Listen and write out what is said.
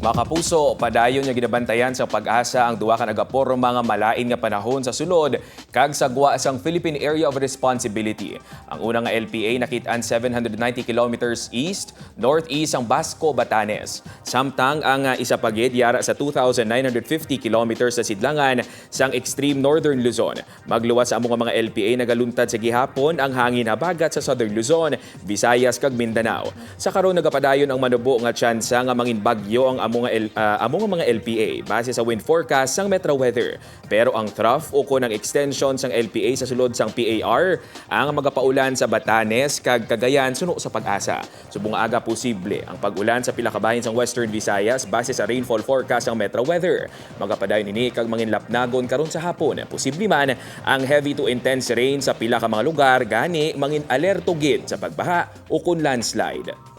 Mga kapuso, padayon nga ginabantayan sa pag-asa ang duwa ka nagapor mga malain nga panahon sa sulod kag sagwa sang Philippine Area of Responsibility. Ang unang nga LPA nakitaan 790 kilometers east, northeast ang Basco, Batanes. Samtang ang isa pagid yara sa 2,950 kilometers sa sidlangan sang extreme northern Luzon. Magluwas sa among mga LPA nagaluntad sa gihapon ang hangin habagat sa southern Luzon, Visayas kag Mindanao. Sa karon nagapadayon ang manubo nga tsansa nga mangin bagyo ang among mga LPA base sa wind forecast sang Metro Weather. Pero ang trough o ng extension sang LPA sa sulod sang PAR ang magapaulan sa Batanes kag Cagayan suno sa pag-asa. Subong aga posible ang pag-ulan sa pila ka bahin sang Western Visayas base sa rainfall forecast sang Metro Weather. Magapadayon ini kag manginlapnagon karon sa hapon. Posible man ang heavy to intense rain sa pila ka mga lugar gani mangin alerto gid sa pagbaha o landslide.